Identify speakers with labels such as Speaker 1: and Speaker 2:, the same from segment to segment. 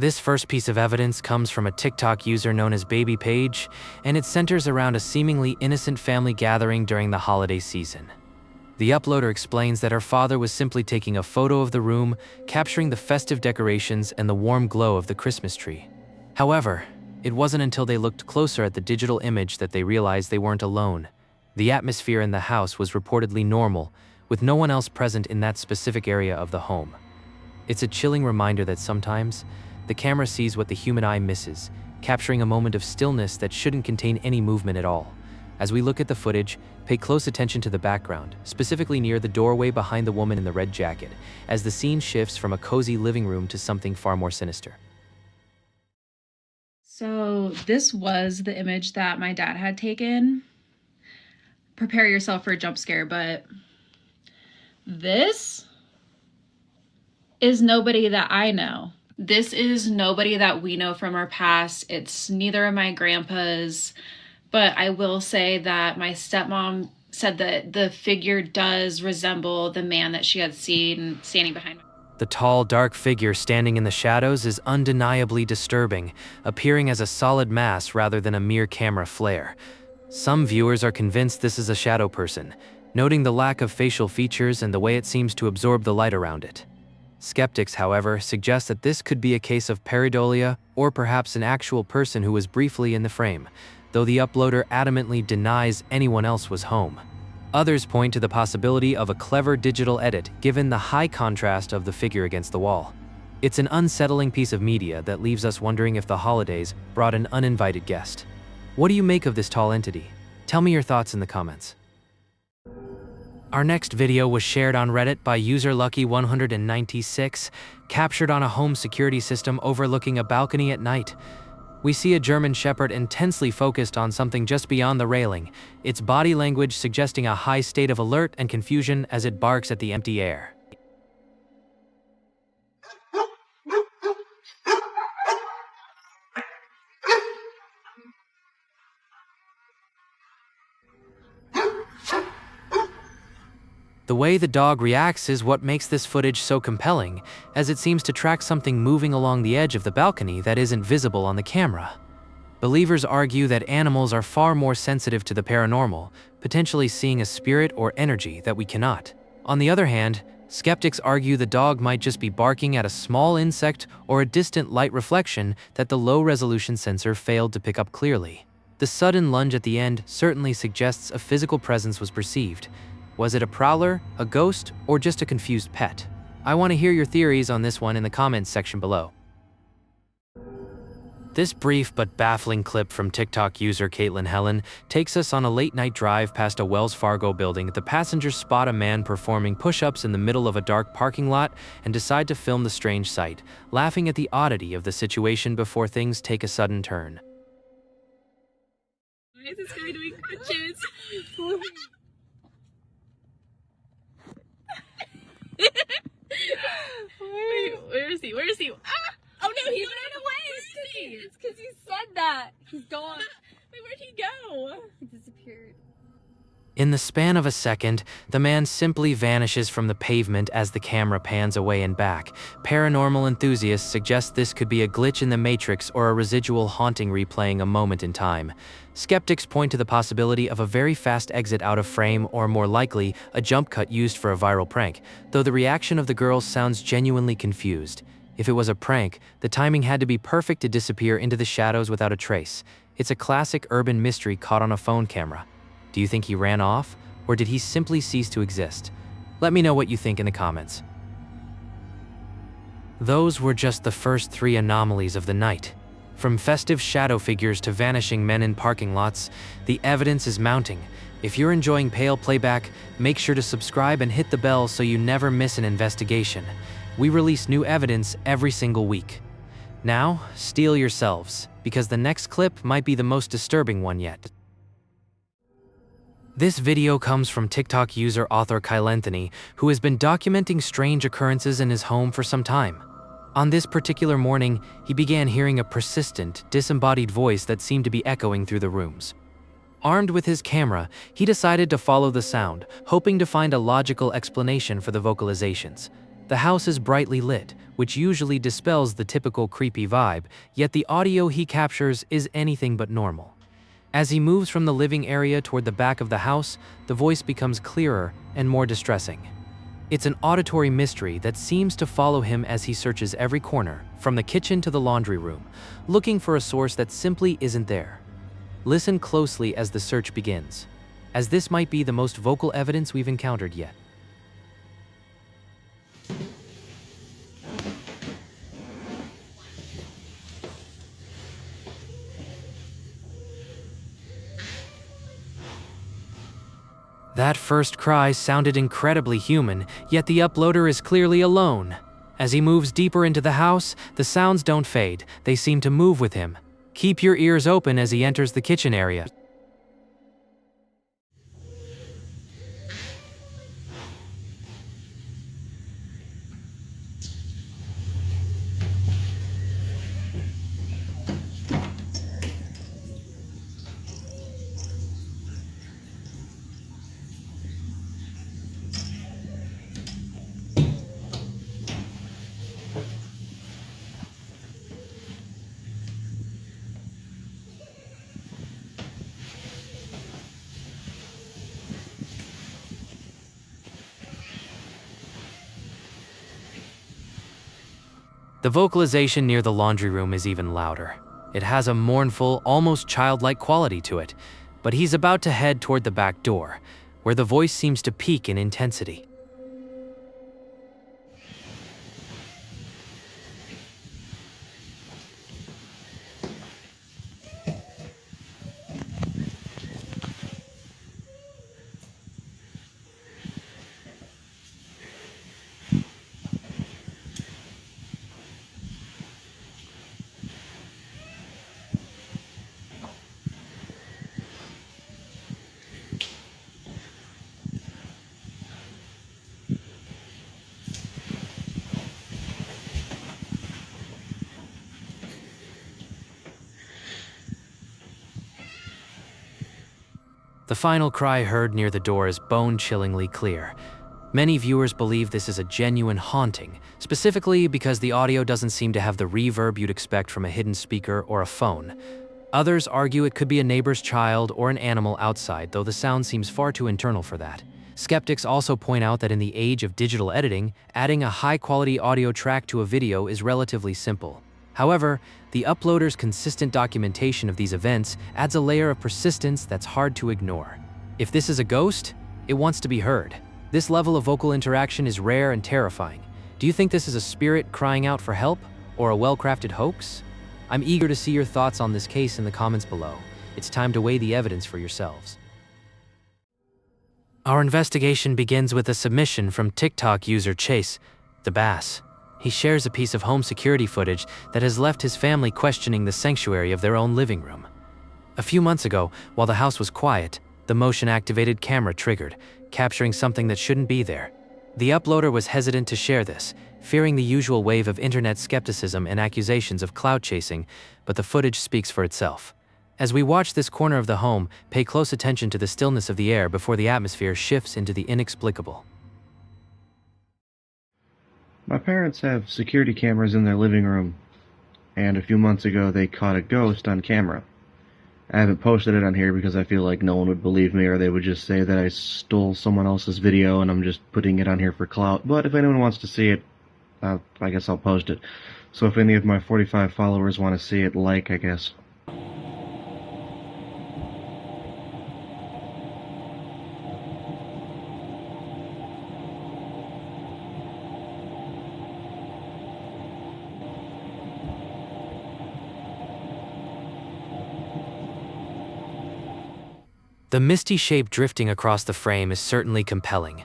Speaker 1: This first piece of evidence comes from a TikTok user known as Baby Page, and it centers around a seemingly innocent family gathering during the holiday season. The uploader explains that her father was simply taking a photo of the room, capturing the festive decorations and the warm glow of the Christmas tree. However, it wasn't until they looked closer at the digital image that they realized they weren't alone. The atmosphere in the house was reportedly normal, with no one else present in that specific area of the home. It's a chilling reminder that sometimes, the camera sees what the human eye misses, capturing a moment of stillness that shouldn't contain any movement at all. As we look at the footage, pay close attention to the background, specifically near the doorway behind the woman in the red jacket, as the scene shifts from a cozy living room to something far more sinister.
Speaker 2: So this was the image that my dad had taken. Prepare yourself for a jump scare, but this is nobody that I know. This is nobody that we know from our past. It's neither of my grandpas, but I will say that my stepmom said that the figure does resemble the man that she had seen standing behind me.
Speaker 1: The tall, dark figure standing in the shadows is undeniably disturbing, appearing as a solid mass rather than a mere camera flare. Some viewers are convinced this is a shadow person, noting the lack of facial features and the way it seems to absorb the light around it. Skeptics, however, suggest that this could be a case of pareidolia or perhaps an actual person who was briefly in the frame, though the uploader adamantly denies anyone else was home. Others point to the possibility of a clever digital edit given the high contrast of the figure against the wall. It's an unsettling piece of media that leaves us wondering if the holidays brought an uninvited guest. What do you make of this tall entity? Tell me your thoughts in the comments. Our next video was shared on Reddit by user Lucky196, captured on a home security system overlooking a balcony at night. We see a German Shepherd intensely focused on something just beyond the railing, its body language suggesting a high state of alert and confusion as it barks at the empty air. The way the dog reacts is what makes this footage so compelling, as it seems to track something moving along the edge of the balcony that isn't visible on the camera. Believers argue that animals are far more sensitive to the paranormal, potentially seeing a spirit or energy that we cannot. On the other hand, skeptics argue the dog might just be barking at a small insect or a distant light reflection that the low-resolution sensor failed to pick up clearly. The sudden lunge at the end certainly suggests a physical presence was perceived. Was it a prowler, a ghost, or just a confused pet? I want to hear your theories on this one in the comments section below. This brief but baffling clip from TikTok user Caitlin Helen takes us on a late-night drive past a Wells Fargo building. The passengers spot a man performing push-ups in the middle of a dark parking lot and decide to film the strange sight, laughing at the oddity of the situation before things take a sudden turn.
Speaker 3: Why is this guy doing crunches? Wait, where is he? Where is he? Ah! Oh no, he ran away!
Speaker 4: It's because you said that. He's gone.
Speaker 3: Wait, where'd he go?
Speaker 4: He disappeared.
Speaker 1: In the span of a second, the man simply vanishes from the pavement as the camera pans away and back. Paranormal enthusiasts suggest this could be a glitch in the Matrix or a residual haunting replaying a moment in time. Skeptics point to the possibility of a very fast exit out of frame or, more likely, a jump cut used for a viral prank, though the reaction of the girls sounds genuinely confused. If it was a prank, the timing had to be perfect to disappear into the shadows without a trace. It's a classic urban mystery caught on a phone camera. Do you think he ran off, or did he simply cease to exist? Let me know what you think in the comments. Those were just the first 3 anomalies of the night. From festive shadow figures to vanishing men in parking lots, the evidence is mounting. If you're enjoying Pale Playback, make sure to subscribe and hit the bell so you never miss an investigation. We release new evidence every single week. Now, steel yourselves, because the next clip might be the most disturbing one yet. This video comes from TikTok user author Kyle Anthony, who has been documenting strange occurrences in his home for some time. On this particular morning, he began hearing a persistent, disembodied voice that seemed to be echoing through the rooms. Armed with his camera, he decided to follow the sound, hoping to find a logical explanation for the vocalizations. The house is brightly lit, which usually dispels the typical creepy vibe, yet the audio he captures is anything but normal. As he moves from the living area toward the back of the house, the voice becomes clearer and more distressing. It's an auditory mystery that seems to follow him as he searches every corner, from the kitchen to the laundry room, looking for a source that simply isn't there. Listen closely as the search begins, as this might be the most vocal evidence we've encountered yet. That first cry sounded incredibly human, yet the uploader is clearly alone. As he moves deeper into the house, the sounds don't fade, they seem to move with him. Keep your ears open as he enters the kitchen area. The vocalization near the laundry room is even louder. It has a mournful, almost childlike quality to it, but he's about to head toward the back door, where the voice seems to peak in intensity. The final cry heard near the door is bone-chillingly clear. Many viewers believe this is a genuine haunting, specifically because the audio doesn't seem to have the reverb you'd expect from a hidden speaker or a phone. Others argue it could be a neighbor's child or an animal outside, though the sound seems far too internal for that. Skeptics also point out that in the age of digital editing, adding a high-quality audio track to a video is relatively simple. However, the uploader's consistent documentation of these events adds a layer of persistence that's hard to ignore. If this is a ghost, it wants to be heard. This level of vocal interaction is rare and terrifying. Do you think this is a spirit crying out for help, or a well-crafted hoax? I'm eager to see your thoughts on this case in the comments below. It's time to weigh the evidence for yourselves. Our investigation begins with a submission from TikTok user Chase, the Bass. He shares a piece of home security footage that has left his family questioning the sanctuary of their own living room. A few months ago, while the house was quiet, the motion-activated camera triggered, capturing something that shouldn't be there. The uploader was hesitant to share this, fearing the usual wave of internet skepticism and accusations of cloud chasing, but the footage speaks for itself. As we watch this corner of the home, pay close attention to the stillness of the air before the atmosphere shifts into the inexplicable.
Speaker 5: My parents have security cameras in their living room, and a few months ago they caught a ghost on camera. I haven't posted it on here because I feel like no one would believe me, or they would just say that I stole someone else's video and I'm just putting it on here for clout. But if anyone wants to see it, I guess I'll post it. So if any of my 45 followers want to see it, I guess.
Speaker 1: The misty shape drifting across the frame is certainly compelling.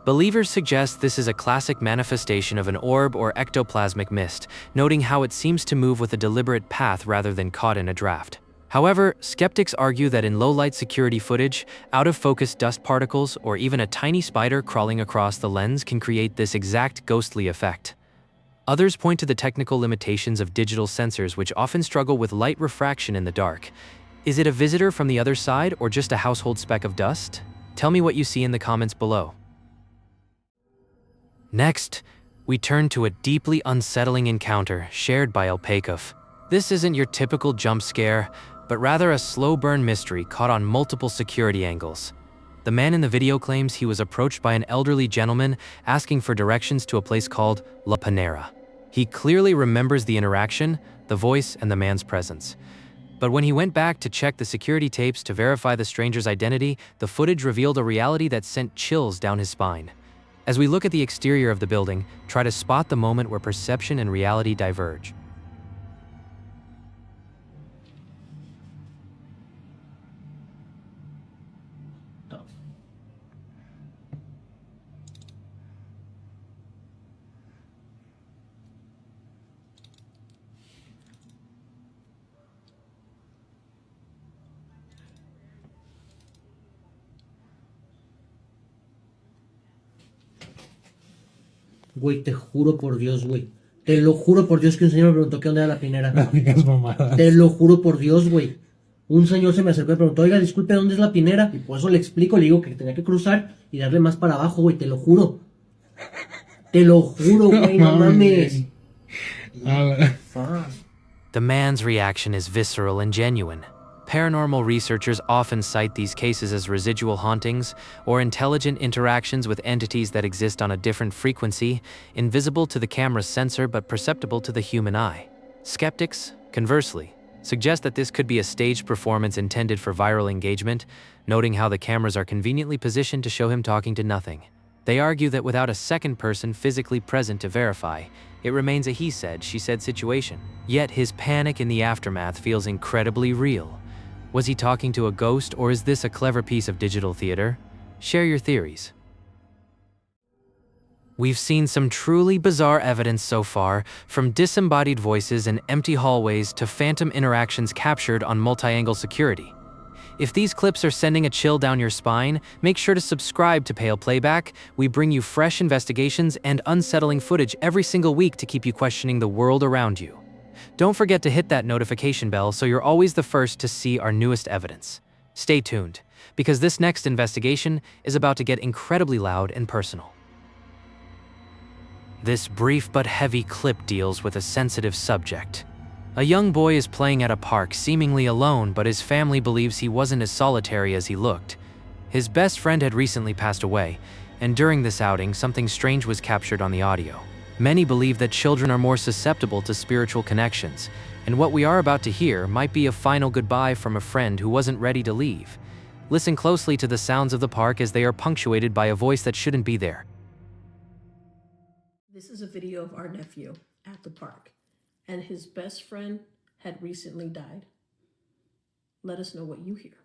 Speaker 1: Believers suggest this is a classic manifestation of an orb or ectoplasmic mist, noting how it seems to move with a deliberate path rather than caught in a draft. However, skeptics argue that in low-light security footage, out-of-focus dust particles or even a tiny spider crawling across the lens can create this exact ghostly effect. Others point to the technical limitations of digital sensors, which often struggle with light refraction in the dark. Is it a visitor from the other side or just a household speck of dust? Tell me what you see in the comments below. Next, we turn to a deeply unsettling encounter shared by Alpakov. This isn't your typical jump scare, but rather a slow burn mystery caught on multiple security angles. The man in the video claims he was approached by an elderly gentleman asking for directions to a place called La Panera. He clearly remembers the interaction, the voice, and the man's presence. But when he went back to check the security tapes to verify the stranger's identity, the footage revealed a reality that sent chills down his spine. As we look at the exterior of the building, try to spot the moment where perception and reality diverge.
Speaker 6: Güey, te juro por Dios, güey. Te lo juro por Dios que un señor me preguntó qué onda era la Pinera.
Speaker 7: No digas mamadas.
Speaker 6: Te lo juro por Dios, güey. Un señor se me acercó y me preguntó, oiga, disculpe, ¿dónde es la Pinera? Y por eso le explico, le digo que tenía que cruzar y darle más para abajo, güey, te lo juro. Te lo juro, güey, no mames.
Speaker 1: The man's reaction is visceral and genuine. Paranormal researchers often cite these cases as residual hauntings or intelligent interactions with entities that exist on a different frequency, invisible to the camera's sensor but perceptible to the human eye. Skeptics, conversely, suggest that this could be a staged performance intended for viral engagement, noting how the cameras are conveniently positioned to show him talking to nothing. They argue that without a second person physically present to verify, it remains a he said, she said situation. Yet his panic in the aftermath feels incredibly real. Was he talking to a ghost, or is this a clever piece of digital theater? Share your theories. We've seen some truly bizarre evidence so far, from disembodied voices and empty hallways to phantom interactions captured on multi-angle security. If these clips are sending a chill down your spine, make sure to subscribe to Pale Playback. We bring you fresh investigations and unsettling footage every single week to keep you questioning the world around you. Don't forget to hit that notification bell so you're always the first to see our newest evidence. Stay tuned, because this next investigation is about to get incredibly loud and personal. This brief but heavy clip deals with a sensitive subject. A young boy is playing at a park seemingly alone, but his family believes he wasn't as solitary as he looked. His best friend had recently passed away, and during this outing, something strange was captured on the audio. Many believe that children are more susceptible to spiritual connections, and what we are about to hear might be a final goodbye from a friend who wasn't ready to leave. Listen closely to the sounds of the park as they are punctuated by a voice that shouldn't be there.
Speaker 8: This is a video of our nephew at the park, and his best friend had recently died. Let us know what you hear.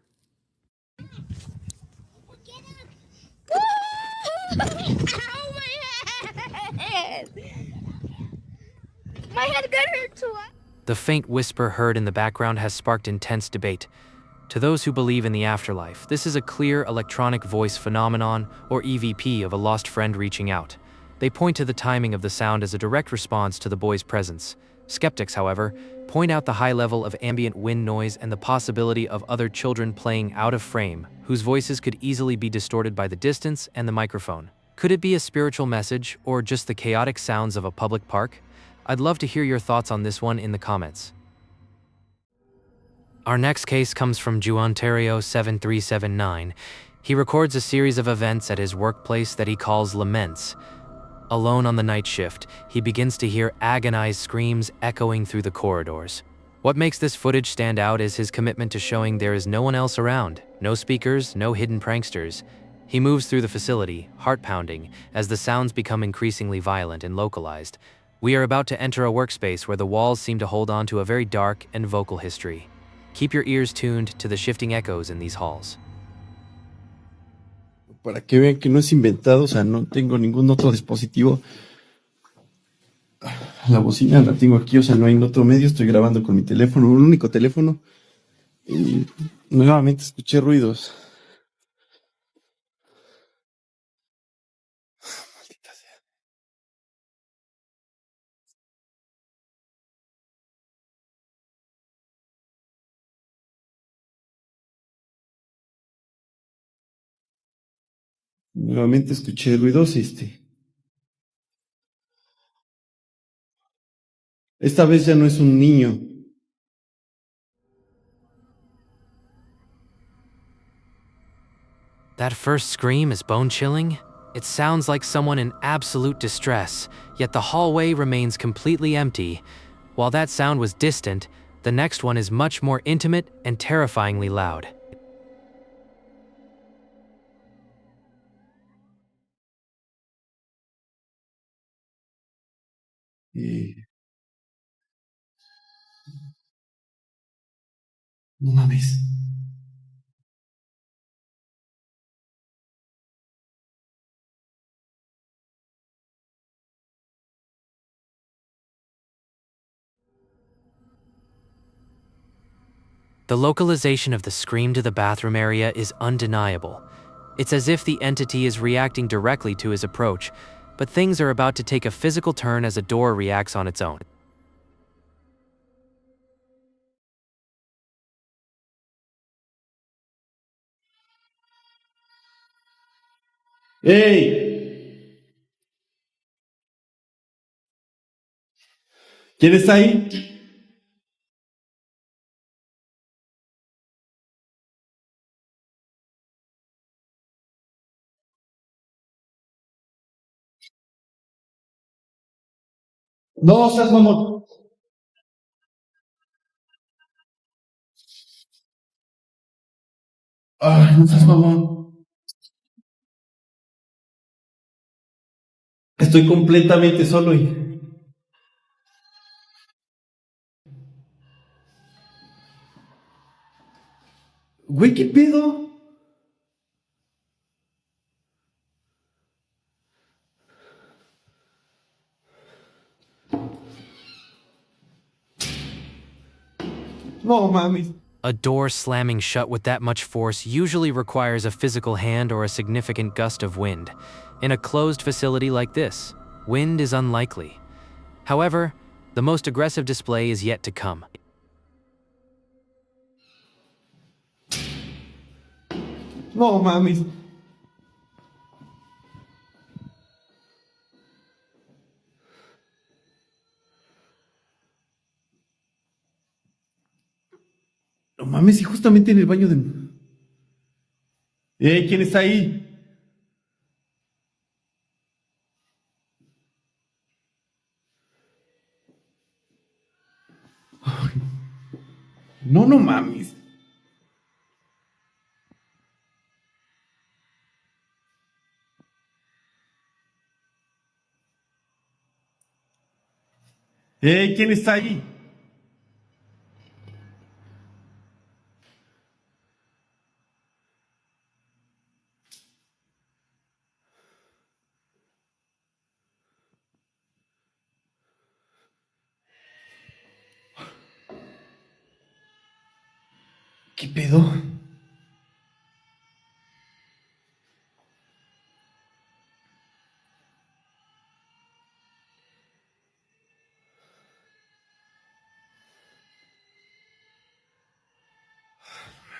Speaker 3: Ow, my head! My head got hurt too.
Speaker 1: The faint whisper heard in the background has sparked intense debate. To those who believe in the afterlife, this is a clear electronic voice phenomenon, or EVP, of a lost friend reaching out. They point to the timing of the sound as a direct response to the boy's presence. Skeptics, however, point out the high level of ambient wind noise and the possibility of other children playing out of frame, whose voices could easily be distorted by the distance and the microphone. Could it be a spiritual message, or just the chaotic sounds of a public park? I'd love to hear your thoughts on this one in the comments. Our next case comes from Juontario 7379. He records a series of events at his workplace that he calls laments. Alone on the night shift, he begins to hear agonized screams echoing through the corridors. What makes this footage stand out is his commitment to showing there is no one else around, no speakers, no hidden pranksters. He moves through the facility, heart pounding, as the sounds become increasingly violent and localized. We are about to enter a workspace where the walls seem to hold on to a very dark and vocal history. Keep your ears tuned to the shifting echoes in these halls.
Speaker 9: Para que vean que no es inventado, o sea, no tengo ningún otro dispositivo. La bocina la tengo aquí, o sea, no hay otro medio, estoy grabando con mi teléfono, un único teléfono. Y nuevamente escuché ruidos. Maldita sea. Nuevamente escuché ruidos, Esta vez ya no es un niño.
Speaker 1: That first scream is bone-chilling. It sounds like someone in absolute distress, yet the hallway remains completely empty. While that sound was distant, the next one is much more intimate and terrifyingly loud.
Speaker 9: Eh, no mames.
Speaker 1: The localization of the scream to the bathroom area is undeniable. It's as if the entity is reacting directly to his approach, but things are about to take a physical turn as a door reacts on its own.
Speaker 9: ¡Ey! ¿Quién está ahí? No seas mamón. Ay, no seas mamón. Estoy completamente solo y... Güey, ¿qué pedo? No mames.
Speaker 1: A door slamming shut with that much force usually requires a physical hand or a significant gust of wind. In a closed facility like this, wind is unlikely. However, the most aggressive display is yet to come.
Speaker 9: No mames. No mames, y justamente en el baño de... ¿Quién está ahí? No, no mames. ¿Quién está ahí? ¿Qué pedo?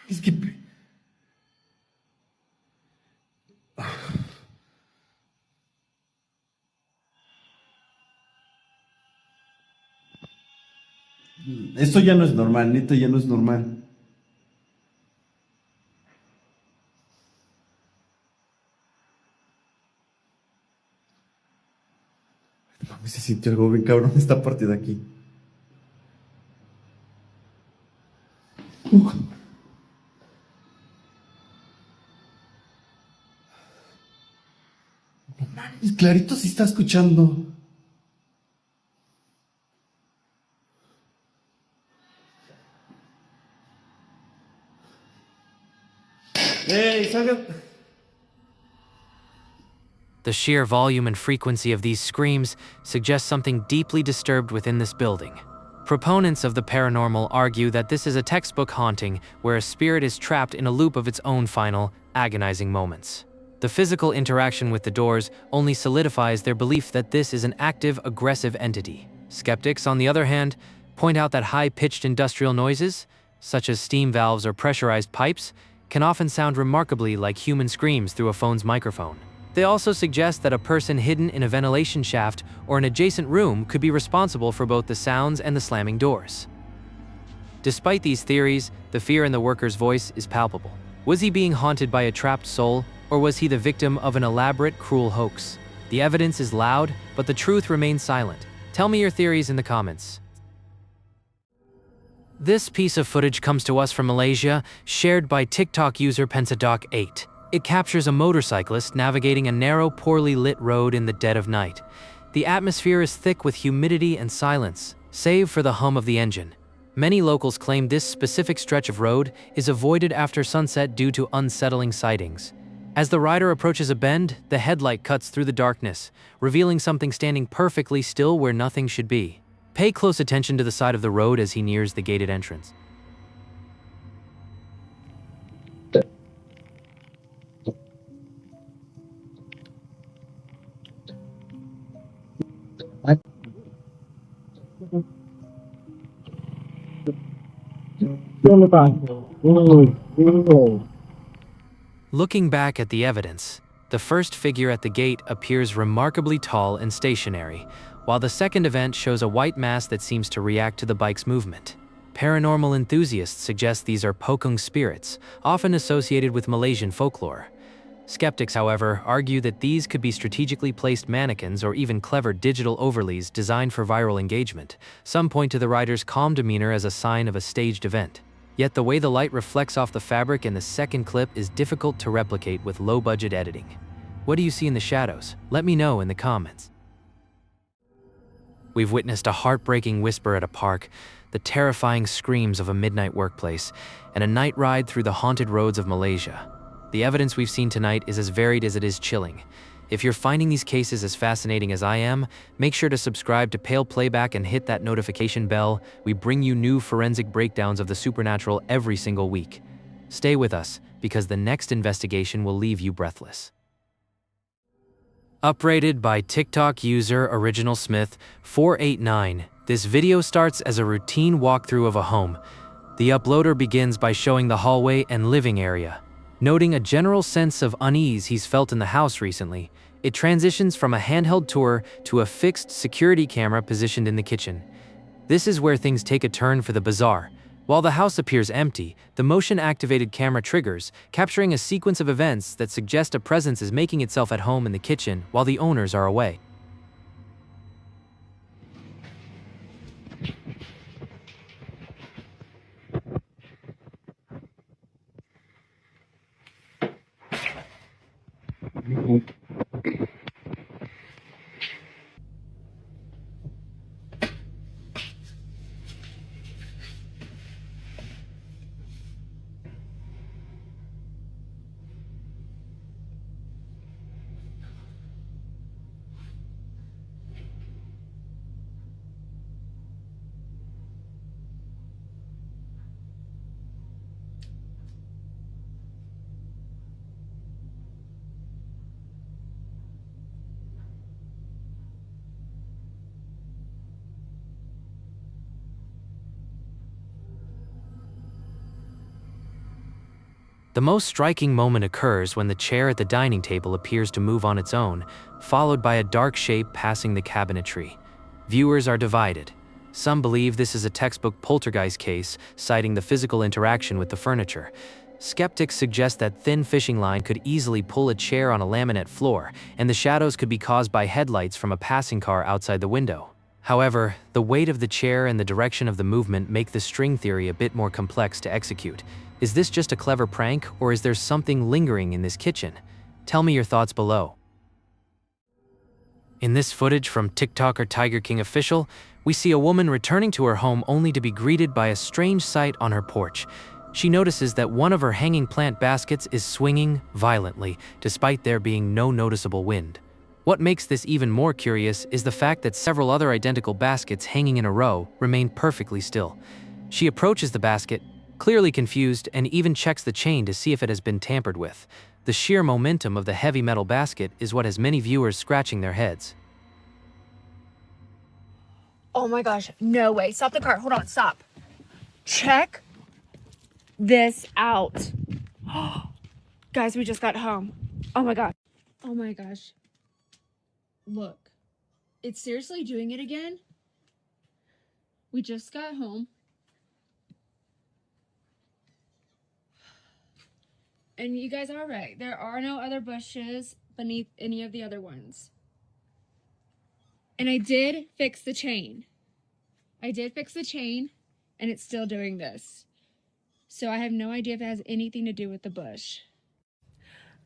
Speaker 9: Es que... Esto ya no es normal, neta, ya no es normal. Mami, se sintió algo bien cabrón esta parte de aquí. No mames, clarito sí está escuchando. Salgan!
Speaker 1: The sheer volume and frequency of these screams suggest something deeply disturbed within this building. Proponents of the paranormal argue that this is a textbook haunting where a spirit is trapped in a loop of its own final, agonizing moments. The physical interaction with the doors only solidifies their belief that this is an active, aggressive entity. Skeptics, on the other hand, point out that high-pitched industrial noises, such as steam valves or pressurized pipes, can often sound remarkably like human screams through a phone's microphone. They also suggest that a person hidden in a ventilation shaft or an adjacent room could be responsible for both the sounds and the slamming doors. Despite these theories, the fear in the worker's voice is palpable. Was he being haunted by a trapped soul, or was he the victim of an elaborate, cruel hoax? The evidence is loud, but the truth remains silent. Tell me your theories in the comments. This piece of footage comes to us from Malaysia, shared by TikTok user Pensadoc8. It captures a motorcyclist navigating a narrow, poorly lit road in the dead of night. The atmosphere is thick with humidity and silence, save for the hum of the engine. Many locals claim this specific stretch of road is avoided after sunset due to unsettling sightings. As the rider approaches a bend, the headlight cuts through the darkness, revealing something standing perfectly still where nothing should be. Pay close attention to the side of the road as he nears the gated entrance. Looking back at the evidence, the first figure at the gate appears remarkably tall and stationary, while the second event shows a white mass that seems to react to the bike's movement. Paranormal enthusiasts suggest these are pokung spirits, often associated with Malaysian folklore. Skeptics, however, argue that these could be strategically placed mannequins or even clever digital overlays designed for viral engagement. Some point to the rider's calm demeanor as a sign of a staged event. Yet the way the light reflects off the fabric in the second clip is difficult to replicate with low-budget editing. What do you see in the shadows? Let me know in the comments. We've witnessed a heartbreaking whisper at a park, the terrifying screams of a midnight workplace, and a night ride through the haunted roads of Malaysia. The evidence we've seen tonight is as varied as it is chilling. If you're finding these cases as fascinating as I am, make sure to subscribe to Pale Playback and hit that notification bell. We bring you new forensic breakdowns of the supernatural every single week. Stay with us, because the next investigation will leave you breathless. Uprated by TikTok user Original Smith 489, this video starts as a routine walkthrough of a home. The uploader begins by showing the hallway and living area. Noting a general sense of unease he's felt in the house recently, it transitions from a handheld tour to a fixed security camera positioned in the kitchen. This is where things take a turn for the bizarre. While the house appears empty, the motion-activated camera triggers, capturing a sequence of events that suggest a presence is making itself at home in the kitchen while the owners are away. The most striking moment occurs when the chair at the dining table appears to move on its own, followed by a dark shape passing the cabinetry. Viewers are divided. Some believe this is a textbook poltergeist case, citing the physical interaction with the furniture. Skeptics suggest that thin fishing line could easily pull a chair on a laminate floor, and the shadows could be caused by headlights from a passing car outside the window. However, the weight of the chair and the direction of the movement make the string theory a bit more complex to execute. Is this just a clever prank, or is there something lingering in this kitchen? Tell me your thoughts below. In this footage from TikToker Tiger King Official, we see a woman returning to her home only to be greeted by a strange sight on her porch. She notices that one of her hanging plant baskets is swinging violently, despite there being no noticeable wind. What makes this even more curious is the fact that several other identical baskets hanging in a row remain perfectly still. She approaches the basket, clearly confused, and even checks the chain to see if it has been tampered with. The sheer momentum of the heavy metal basket is what has many viewers scratching their heads.
Speaker 3: Oh my gosh, no way. Stop the car. Hold on, stop. Check this out. Guys, we just got home. Oh my god.
Speaker 4: Oh my gosh. Look. It's seriously doing it again? We just got home. And you guys are right. There are no other bushes beneath any of the other ones. And I did fix the chain. And it's still doing this. So I have no idea if it has anything to do with the bush.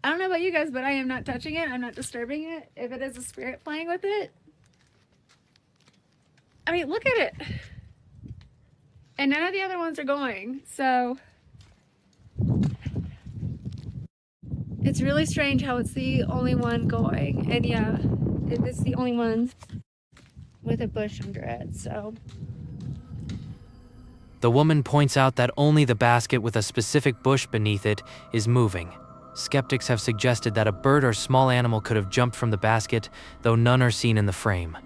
Speaker 4: I don't know about you guys, but I am not touching it. I'm not disturbing it. If it is a spirit playing with it. I mean, look at it. And none of the other ones are going. So it's really strange how it's the only one going. And yeah, it's the only one with a bush under it. So
Speaker 1: The woman points out that only the basket with a specific bush beneath it is moving. Skeptics have suggested that a bird or small animal could have jumped from the basket, though none are seen in the frame.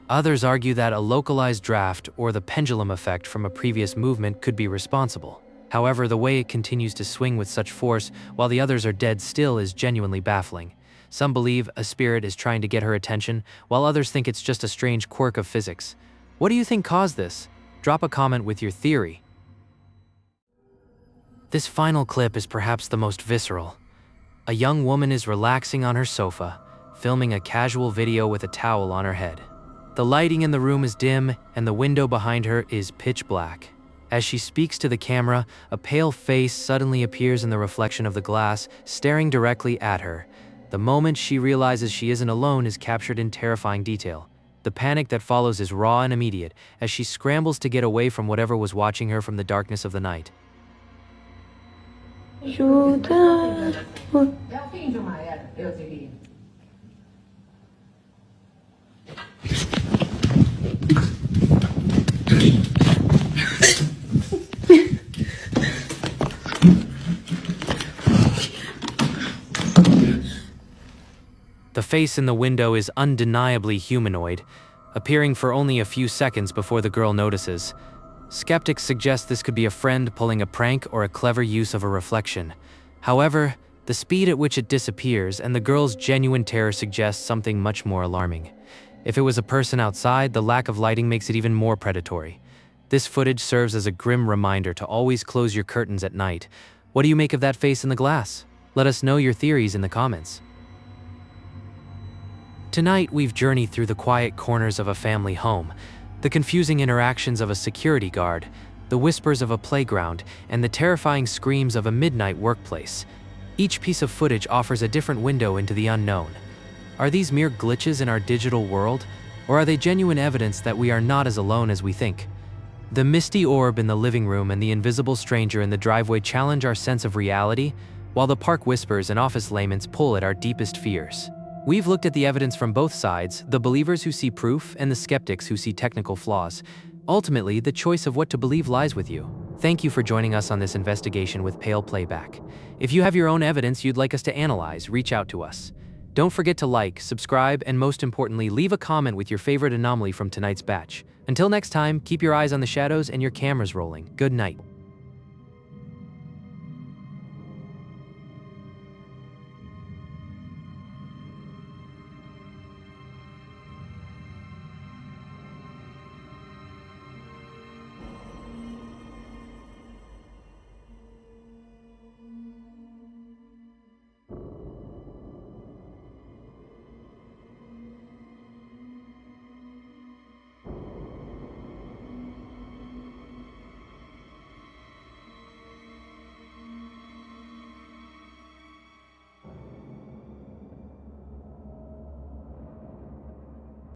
Speaker 1: Others argue that a localized draft or the pendulum effect from a previous movement could be responsible. However, the way it continues to swing with such force while the others are dead still is genuinely baffling. Some believe a spirit is trying to get her attention, while others think it's just a strange quirk of physics. What do you think caused this? Drop a comment with your theory. This final clip is perhaps the most visceral. A young woman is relaxing on her sofa, filming a casual video with a towel on her head. The lighting in the room is dim, and the window behind her is pitch black. As she speaks to the camera, a pale face suddenly appears in the reflection of the glass, staring directly at her. The moment she realizes she isn't alone is captured in terrifying detail. The panic that follows is raw and immediate, as she scrambles to get away from whatever was watching her from the darkness of the night. The face in the window is undeniably humanoid, appearing for only a few seconds before the girl notices. Skeptics suggest this could be a friend pulling a prank or a clever use of a reflection. However, the speed at which it disappears and the girl's genuine terror suggests something much more alarming. If it was a person outside, the lack of lighting makes it even more predatory. This footage serves as a grim reminder to always close your curtains at night. What do you make of that face in the glass? Let us know your theories in the comments. Tonight, we've journeyed through the quiet corners of a family home, the confusing interactions of a security guard, the whispers of a playground, and the terrifying screams of a midnight workplace. Each piece of footage offers a different window into the unknown. Are these mere glitches in our digital world, or are they genuine evidence that we are not as alone as we think? The misty orb in the living room and the invisible stranger in the driveway challenge our sense of reality, while the park whispers and office laments pull at our deepest fears. We've looked at the evidence from both sides, the believers who see proof and the skeptics who see technical flaws. Ultimately, the choice of what to believe lies with you. Thank you for joining us on this investigation with Pale Playback. If you have your own evidence you'd like us to analyze, reach out to us. Don't forget to like, subscribe, and most importantly, leave a comment with your favorite anomaly from tonight's batch. Until next time, keep your eyes on the shadows and your cameras rolling. Good night.